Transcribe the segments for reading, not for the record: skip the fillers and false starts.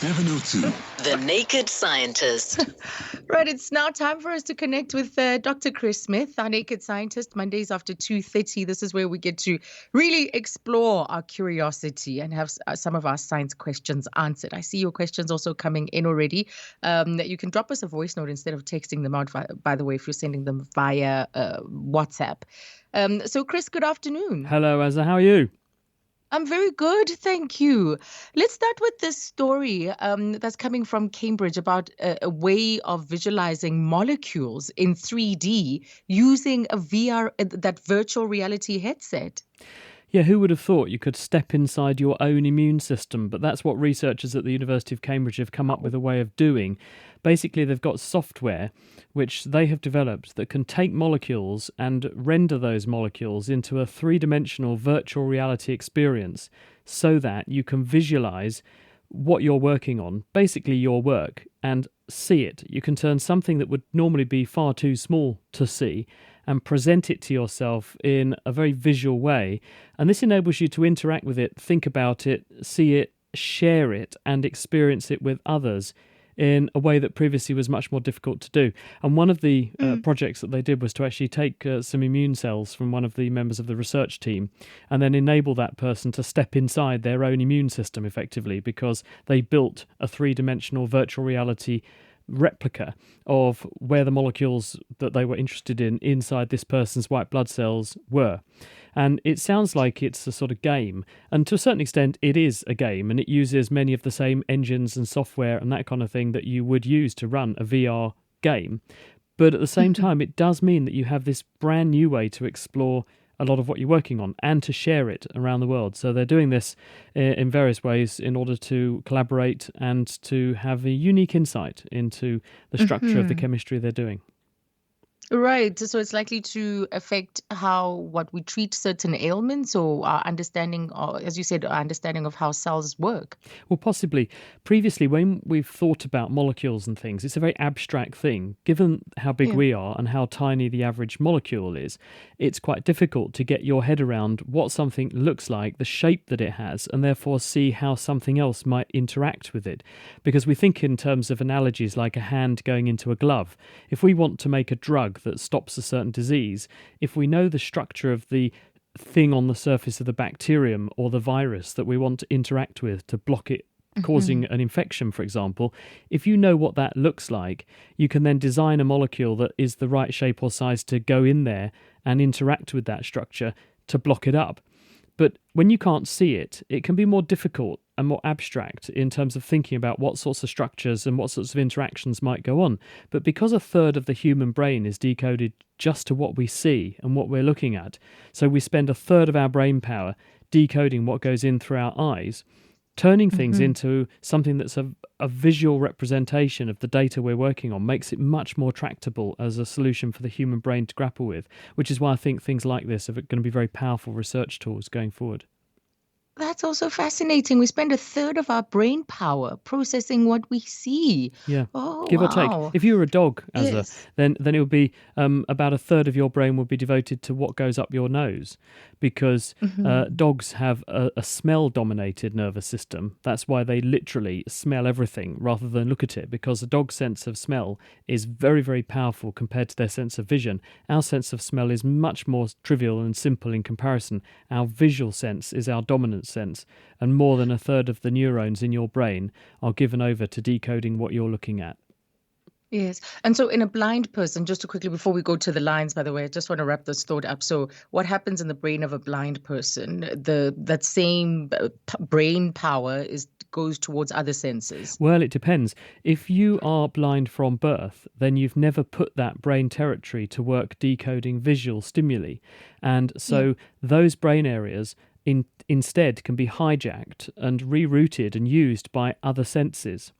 702. The Naked Scientist. Right, it's now time for us to connect with Dr. Chris Smith, our Naked Scientist, Mondays after 2:30. This is where we get to really explore our curiosity and have some of our science questions answered. I see your questions also coming in already. You can drop us a voice note instead of texting them out, by the way, if you're sending them via WhatsApp. So, Chris, good afternoon. Hello, Azza. How are you? I'm very good, thank you. Let's start with this story that's coming from Cambridge about a way of visualizing molecules in 3D using a VR, that virtual reality headset. Yeah, who would have thought you could step inside your own immune system? But that's what researchers at the University of Cambridge have come up with a way of doing. Basically, they've got software which they have developed that can take molecules and render those molecules into a three-dimensional virtual reality experience so that you can visualize what you're working on, basically your work, and see it. You can turn something that would normally be far too small to see and present it to yourself in a very visual way. And this enables you to interact with it, think about it, see it, share it, and experience it with others in a way that previously was much more difficult to do. And one of the projects that they did was to actually take some immune cells from one of the members of the research team and then enable that person to step inside their own immune system effectively, because they built a three-dimensional virtual reality replica of where the molecules that they were interested in inside this person's white blood cells were. And it sounds like it's a sort of game, and to a certain extent it is a game, and it uses many of the same engines and software and that kind of thing that you would use to run a VR game. But at the same time, it does mean that you have this brand new way to explore a lot of what you're working on and to share it around the world. So they're doing this in various ways in order to collaborate and to have a unique insight into the structure of the chemistry they're doing. Right. So it's likely to affect what we treat certain ailments, or our understanding, or as you said, our understanding of how cells work. Well, possibly. Previously, when we've thought about molecules and things, it's a very abstract thing. Given how big we are and how tiny the average molecule is, it's quite difficult to get your head around what something looks like, the shape that it has, and therefore see how something else might interact with it. Because we think in terms of analogies like a hand going into a glove. If we want to make a drug that stops a certain disease, if we know the structure of the thing on the surface of the bacterium or the virus that we want to interact with to block it causing an infection, for example, if you know what that looks like, you can then design a molecule that is the right shape or size to go in there and interact with that structure to block it up. But when you can't see it, it can be more difficult and more abstract in terms of thinking about what sorts of structures and what sorts of interactions might go on. But because a third of the human brain is decoded just to what we see and what we're looking at, so we spend a third of our brain power decoding what goes in through our eyes, turning things into something that's a visual representation of the data we're working on makes it much more tractable as a solution for the human brain to grapple with, which is why I think things like this are going to be very powerful research tools going forward. That's also fascinating. We spend a third of our brain power processing what we see. Yeah, oh, give wow. or take. If you were a dog, Yes. then it would be about a third of your brain would be devoted to what goes up your nose, because dogs have a smell-dominated nervous system. That's why they literally smell everything rather than look at it, because a dog's sense of smell is very, very powerful compared to their sense of vision. Our sense of smell is much more trivial and simple in comparison. Our visual sense is our dominant sense, and more than a third of the neurons in your brain are given over to decoding what you're looking at. Yes. And so in a blind person, just to quickly, before we go to the lines, by the way, I just want to wrap this thought up. So what happens in the brain of a blind person? That same brain power goes towards other senses. Well, it depends. If you are blind from birth, then you've never put that brain territory to work decoding visual stimuli. And so those brain areas instead can be hijacked and rerouted and used by other senses.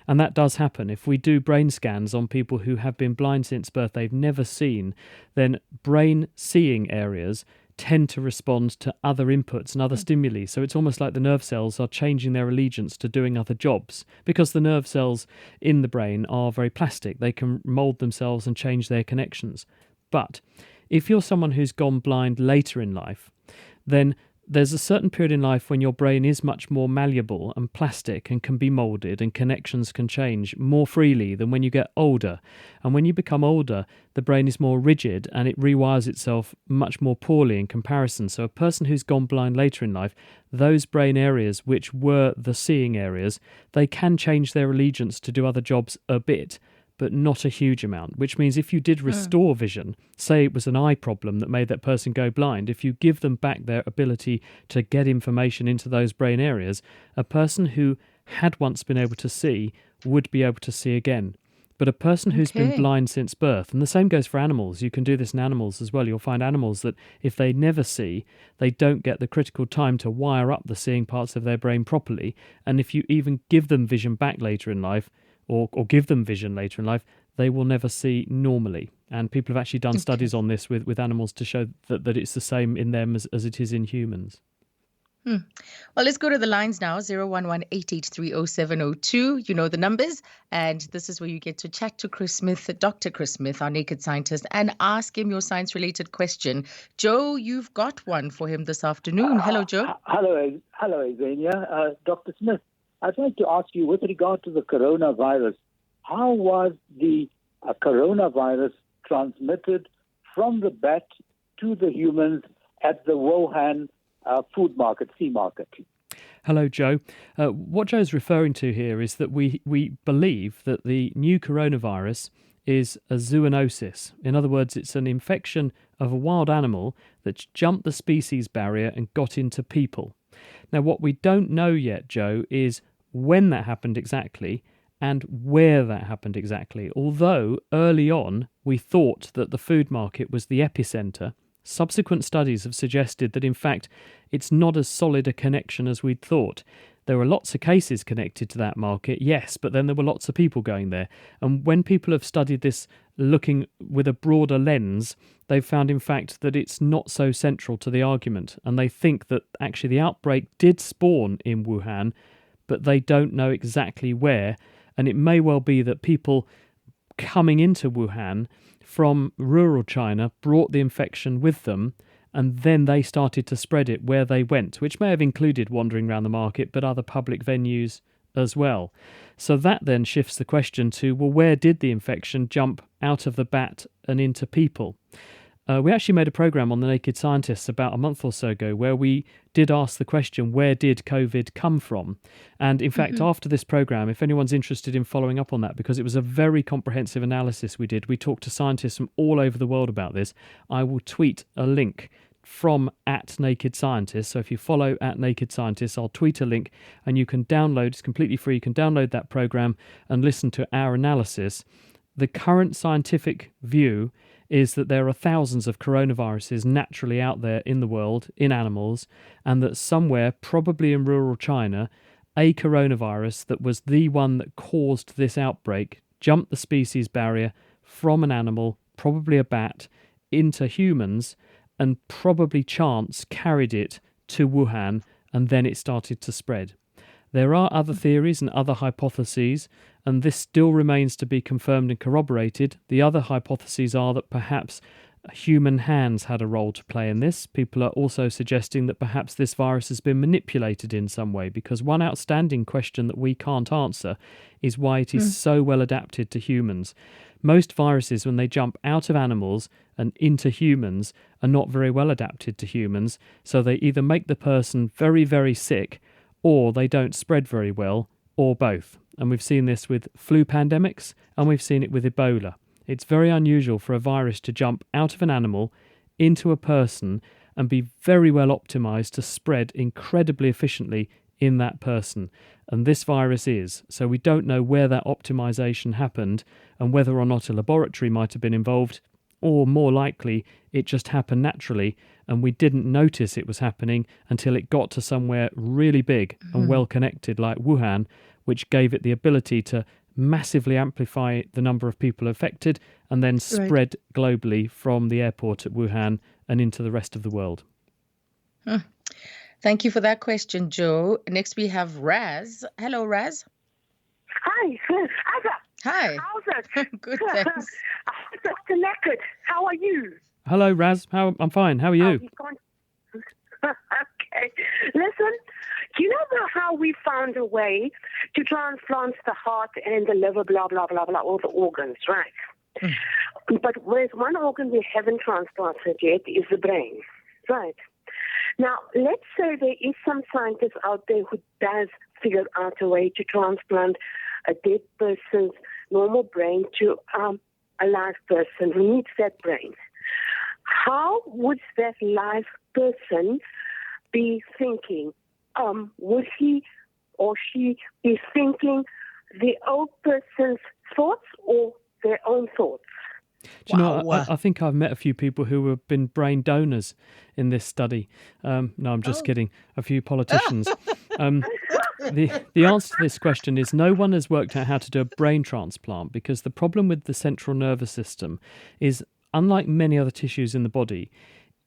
And that does happen. If we do brain scans on people who have been blind since birth, they've never seen, then brain seeing areas tend to respond to other inputs and other stimuli. So it's almost like the nerve cells are changing their allegiance to doing other jobs, because the nerve cells in the brain are very plastic. They can mold themselves and change their connections. But if you're someone who's gone blind later in life, then there's a certain period in life when your brain is much more malleable and plastic and can be moulded and connections can change more freely than when you get older. And when you become older, the brain is more rigid and it rewires itself much more poorly in comparison. So a person who's gone blind later in life, those brain areas which were the seeing areas, they can change their allegiance to do other jobs a bit, but not a huge amount, which means if you did restore vision, say it was an eye problem that made that person go blind, if you give them back their ability to get information into those brain areas, a person who had once been able to see would be able to see again. But a person who's been blind since birth, and the same goes for animals, you can do this in animals as well. You'll find animals that if they never see, they don't get the critical time to wire up the seeing parts of their brain properly. And if you even give them vision back later in life, or give them vision later in life, they will never see normally. And people have actually done studies on this with animals to show that it's the same in them as it is in humans. Well, let's go to the lines now, 011-883-0702. You know the numbers. And this is where you get to chat to Chris Smith, Dr. Chris Smith, our naked scientist, and ask him your science-related question. Joe, you've got one for him this afternoon. Hello, Joe. Hello, Xenia. Dr. Smith, I'd like to ask you, with regard to the coronavirus, how was the coronavirus transmitted from the bat to the humans at the Wuhan food market, sea market? Hello, Joe. What Joe's referring to here is that we believe that the new coronavirus is a zoonosis. In other words, it's an infection of a wild animal that's jumped the species barrier and got into people. Now, what we don't know yet, Joe, is when that happened exactly and where that happened exactly. Although early on we thought that the food market was the epicenter, subsequent studies have suggested that in fact it's not as solid a connection as we'd thought. There were lots of cases connected to that market, yes, but then there were lots of people going there. And when people have studied this looking with a broader lens, they've found in fact that it's not so central to the argument. And they think that actually the outbreak did spawn in Wuhan, but they don't know exactly where. And it may well be that people coming into Wuhan from rural China brought the infection with them, and then they started to spread it where they went, which may have included wandering around the market, but other public venues as well. So that then shifts the question to, well, where did the infection jump out of the bat and into people? We actually made a programme on The Naked Scientists about a month or so ago where we did ask the question, where did COVID come from? And in fact, after this programme, if anyone's interested in following up on that, because it was a very comprehensive analysis we did, we talked to scientists from all over the world about this, I will tweet a link from @NakedScientists. So if you follow @NakedScientists, I'll tweet a link and you can download, it's completely free, you can download that programme and listen to our analysis. The current scientific view is that there are thousands of coronaviruses naturally out there in the world, in animals, and that somewhere, probably in rural China, a coronavirus that was the one that caused this outbreak jumped the species barrier from an animal, probably a bat, into humans, and probably chance carried it to Wuhan, and then it started to spread. There are other theories and other hypotheses, and this still remains to be confirmed and corroborated. The other hypotheses are that perhaps human hands had a role to play in this. People are also suggesting that perhaps this virus has been manipulated in some way, because one outstanding question that we can't answer is why it is so well adapted to humans. Most viruses, when they jump out of animals and into humans, are not very well adapted to humans, so they either make the person very, very sick, or they don't spread very well, or both. And we've seen this with flu pandemics, and we've seen it with Ebola. It's very unusual for a virus to jump out of an animal into a person and be very well optimized to spread incredibly efficiently in that person. And this virus is. So we don't know where that optimization happened and whether or not a laboratory might have been involved, or more likely it just happened naturally and we didn't notice it was happening until it got to somewhere really big and well connected like Wuhan, which gave it the ability to massively amplify the number of people affected and then spread globally from the airport at Wuhan and into the rest of the world. Thank you for that question, Joe. Next we have Raz. Hello, Raz. Hi. Hi. How's it? Good, thanks. Dr. Naked, how are you? Hello, Raz. I'm fine. How are you? Okay. Okay. Listen, you know how we found a way to transplant the heart and the liver, blah, blah, blah, blah, all the organs, right? But there's one organ we haven't transplanted yet is the brain, right? Now, let's say there is some scientist out there who does figure out a way to transplant a dead person's normal brain to a live person who needs that brain. How would that live person be thinking? Would he or she be thinking the old person's thoughts or their own thoughts? Do you know, Wow. I think I've met a few people who have been brain donors in this study. No, I'm just kidding. A few politicians. The answer to this question is no one has worked out how to do a brain transplant, because the problem with the central nervous system is, unlike many other tissues in the body,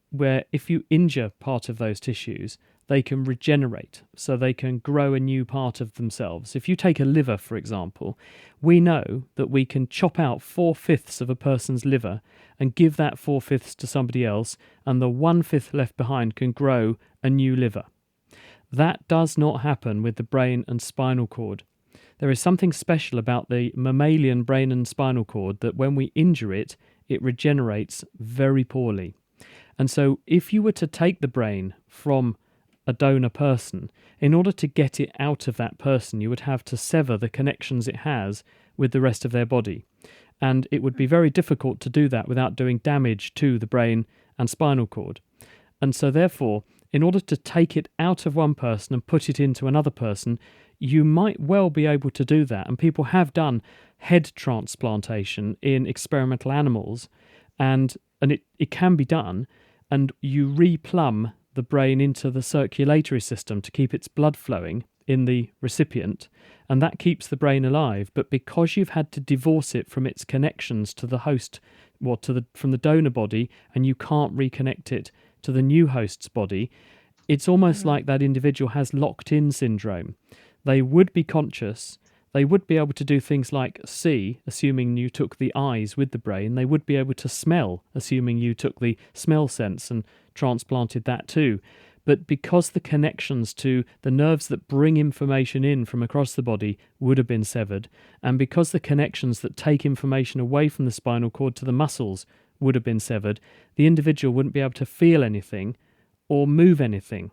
where if you injure part of those tissues, they can regenerate, so they can grow a new part of themselves. If you take a liver, for example, we know that we can chop out 4/5 of a person's liver and give that 4/5 to somebody else, and the 1/5 left behind can grow a new liver. That does not happen with the brain and spinal cord. There is something special about the mammalian brain and spinal cord that when we injure it, it regenerates very poorly. And so if you were to take the brain from a donor person, in order to get it out of that person, you would have to sever the connections it has with the rest of their body. And it would be very difficult to do that without doing damage to the brain and spinal cord. And so therefore, in order to take it out of one person and put it into another person, you might well be able to do that. And people have done head transplantation in experimental animals, and it can be done, and you replumb the brain into the circulatory system to keep its blood flowing in the recipient, and that keeps the brain alive. But because you've had to divorce it from its connections to the host, from the donor body, and you can't reconnect it to the new host's body, it's almost like that individual has locked-in syndrome. They would be conscious, they would be able to do things like see, assuming you took the eyes with the brain. They would be able to smell, assuming you took the smell sense and transplanted that too. But because the connections to the nerves that bring information in from across the body would have been severed, and because the connections that take information away from the spinal cord to the muscles would have been severed, the individual wouldn't be able to feel anything or move anything.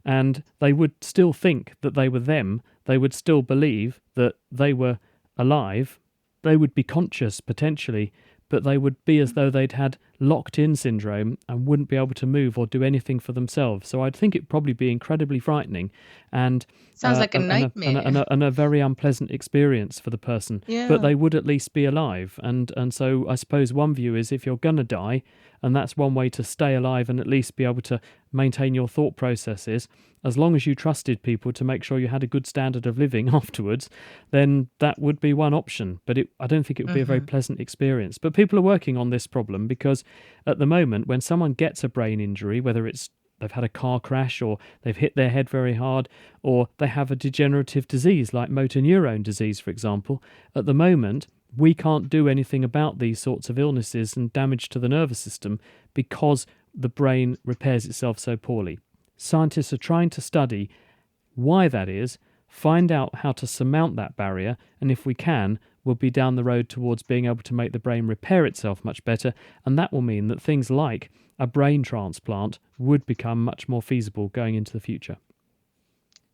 And they would still think that they were them. They would still believe that they were alive. They would be conscious potentially, but they would be as though they'd had locked-in syndrome and wouldn't be able to move or do anything for themselves. So I'd think it'd probably be incredibly frightening and Sounds like a nightmare. and a very unpleasant experience for the person. Yeah. But they would at least be alive. And so I suppose one view is, if you're going to die, and that's one way to stay alive and at least be able to maintain your thought processes, as long as you trusted people to make sure you had a good standard of living afterwards, then that would be one option. But I don't think it would be a very pleasant experience. But people are working on this problem, because at the moment, when someone gets a brain injury, whether it's they've had a car crash, or they've hit their head very hard, or they have a degenerative disease like motor neurone disease, for example, at the moment, we can't do anything about these sorts of illnesses and damage to the nervous system because the brain repairs itself so poorly. Scientists are trying to study why that is, find out how to surmount that barrier, and if we can, we'll be down the road towards being able to make the brain repair itself much better, and that will mean that things like a brain transplant would become much more feasible going into the future.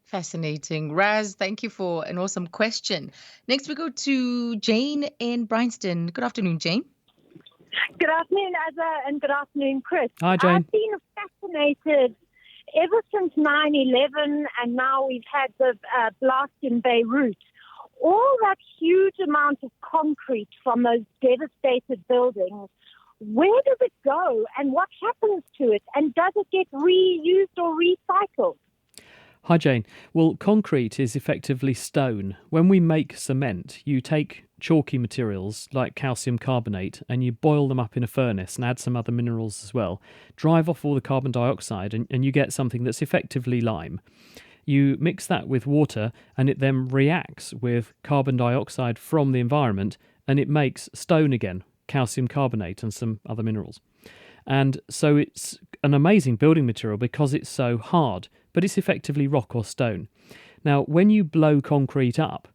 Fascinating. Raz, thank you for an awesome question. Next, we go to Jane in Bryanston. Good afternoon, Jane. Good afternoon, Azza, and good afternoon, Chris. Hi, Jane. I've been fascinated ever since 9/11, and now we've had the blast in Beirut. All that huge amount of concrete from those devastated buildings, where does it go, and what happens to it, and does it get reused or recycled? Hi, Jane. Well, concrete is effectively stone. When we make cement, you take chalky materials like calcium carbonate and you boil them up in a furnace and add some other minerals as well, drive off all the carbon dioxide, and you get something that's effectively lime. You mix that with water and it then reacts with carbon dioxide from the environment and it makes stone again, calcium carbonate and some other minerals. And so it's an amazing building material because it's so hard, but it's effectively rock or stone. Now, when you blow concrete up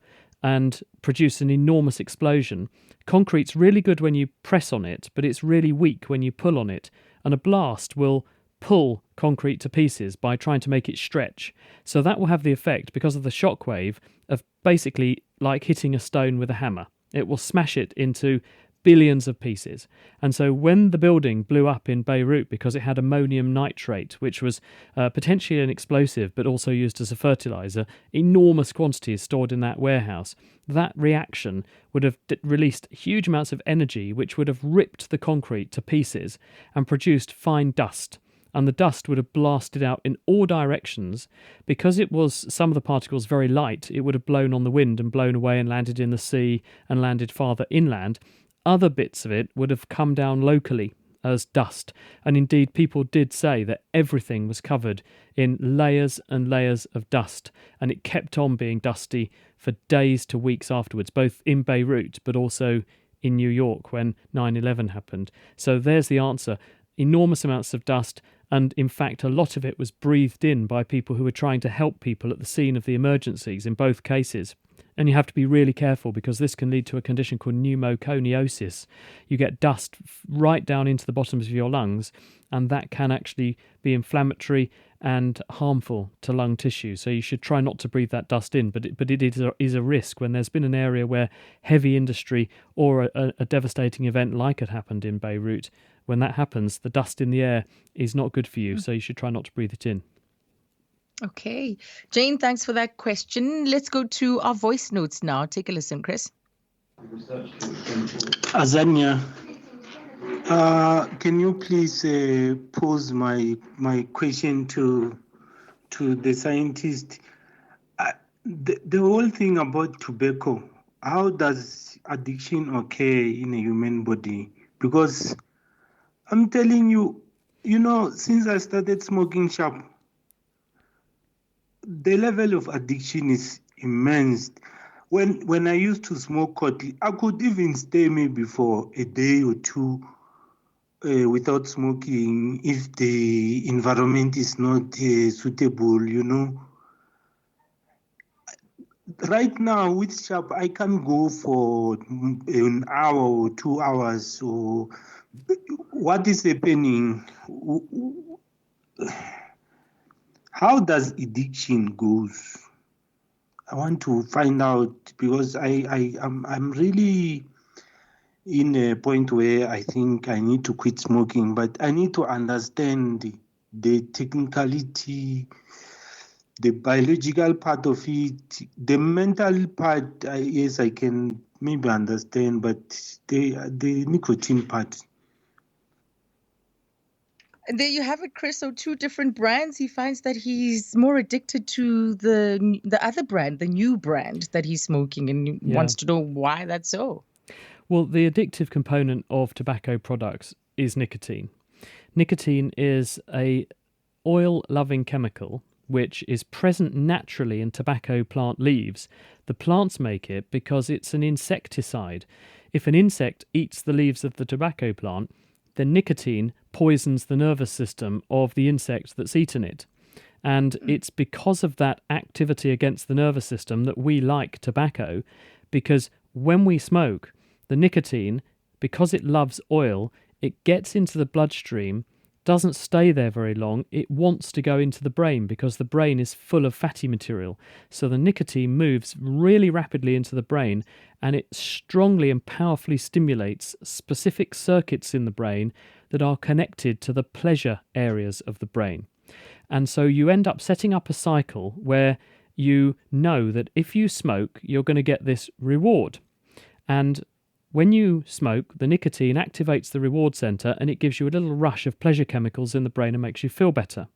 and produce an enormous explosion, concrete's really good when you press on it, but it's really weak when you pull on it, and a blast will pull concrete to pieces by trying to make it stretch. So that will have the effect, because of the shock wave, of basically like hitting a stone with a hammer. It will smash it into billions of pieces. And so when the building blew up in Beirut because it had ammonium nitrate, which was potentially an explosive but also used as a fertilizer, enormous quantities stored in that warehouse, that reaction would have released huge amounts of energy which would have ripped the concrete to pieces and produced fine dust. And the dust would have blasted out in all directions. Because it was some of the particles very light, it would have blown on the wind and blown away and landed in the sea and landed farther inland. Other bits of it would have come down locally as dust. And indeed, people did say that everything was covered in layers and layers of dust. And it kept on being dusty for days to weeks afterwards, both in Beirut but also in New York when 9/11 happened. So there's the answer. Enormous amounts of dust. And in fact, a lot of it was breathed in by people who were trying to help people at the scene of the emergencies in both cases. And you have to be really careful because this can lead to a condition called pneumoconiosis. You get dust right down into the bottoms of your lungs, and that can actually be inflammatory and harmful to lung tissue. So you should try not to breathe that dust in, but it is a risk when there's been an area where heavy industry or a devastating event like it happened in Beirut. When that happens, the dust in the air is not good for you, so you should try not to breathe it in. Okay. Jane, thanks for that question. Let's go to our voice notes now. Take a listen, Chris. Azania, can you please pose my question to the scientist? The whole thing about tobacco, how does addiction occur in a human body? Because I'm telling you, since I started smoking sharp, the level of addiction is immense. When I used to smoke hotly, I could even stay maybe for a day or two without smoking if the environment is not suitable, Right now with sharp, I can go for an hour or 2 hours. So what is happening? How does addiction goes? I want to find out because I'm really in a point where I think I need to quit smoking, but I need to understand the technicality, the biological part of it, the mental part. Yes, I can maybe understand, but the nicotine part. There you have it, Chris. So 2 different brands. He finds that he's more addicted to the other brand, the new brand that he's smoking, and wants to know why that's so. Well, the addictive component of tobacco products is nicotine. Nicotine is a oil-loving chemical which is present naturally in tobacco plant leaves. The plants make it because it's an insecticide. If an insect eats the leaves of the tobacco plant, then nicotine poisons the nervous system of the insect that's eaten it. And it's because of that activity against the nervous system that we like tobacco, because when we smoke, the nicotine, because it loves oil, it gets into the bloodstream, doesn't stay there very long. It wants to go into the brain because the brain is full of fatty material. So the nicotine moves really rapidly into the brain, and it strongly and powerfully stimulates specific circuits in the brain that are connected to the pleasure areas of the brain. And so you end up setting up a cycle where you know that if you smoke, you're going to get this reward. And when you smoke, the nicotine activates the reward center and it gives you a little rush of pleasure chemicals in the brain and makes you feel better.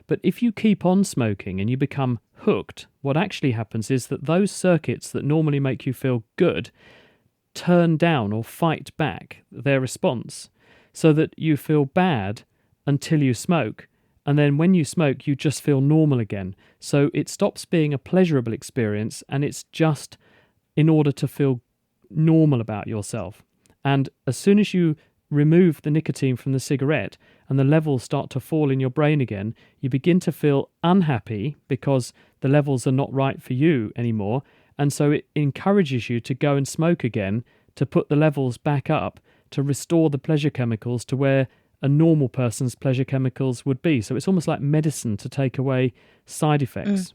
But if you keep on smoking and you become hooked, what actually happens is that those circuits that normally make you feel good turn down or fight back their response so that you feel bad until you smoke. And then when you smoke, you just feel normal again. So it stops being a pleasurable experience and it's just in order to feel normal about yourself. And as soon as you remove the nicotine from the cigarette and the levels start to fall in your brain again, you begin to feel unhappy because the levels are not right for you anymore. And so it encourages you to go and smoke again, to put the levels back up, to restore the pleasure chemicals to where a normal person's pleasure chemicals would be. So it's almost like medicine to take away side effects.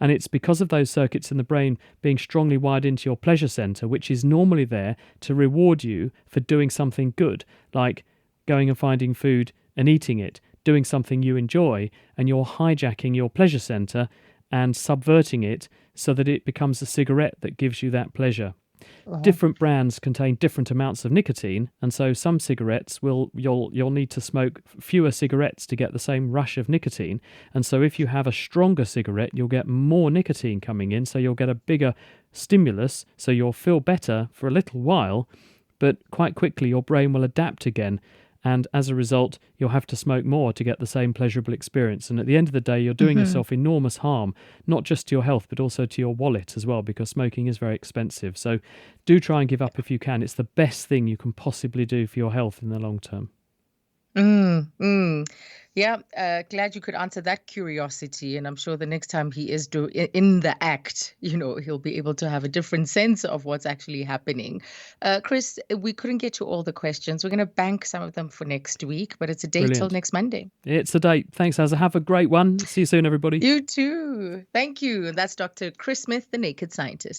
And it's because of those circuits in the brain being strongly wired into your pleasure center, which is normally there to reward you for doing something good, like going and finding food and eating it, doing something you enjoy, and you're hijacking your pleasure center and subverting it so that it becomes a cigarette that gives you that pleasure. Different brands contain different amounts of nicotine, and so some cigarettes you'll need to smoke fewer cigarettes to get the same rush of nicotine. And so if you have a stronger cigarette, you'll get more nicotine coming in, so you'll get a bigger stimulus, so you'll feel better for a little while, but quite quickly your brain will adapt again. And as a result, you'll have to smoke more to get the same pleasurable experience. And at the end of the day, you're doing yourself enormous harm, not just to your health, but also to your wallet as well, because smoking is very expensive. So do try and give up if you can. It's the best thing you can possibly do for your health in the long term. Yeah, glad you could answer that curiosity. And I'm sure the next time he is in the act, he'll be able to have a different sense of what's actually happening. Chris, we couldn't get to all the questions. We're going to bank some of them for next week, but it's a date till next Monday. It's a date. Thanks, Azza. Have a great one. See you soon, everybody. You too. Thank you. And that's Dr. Chris Smith, the Naked Scientist.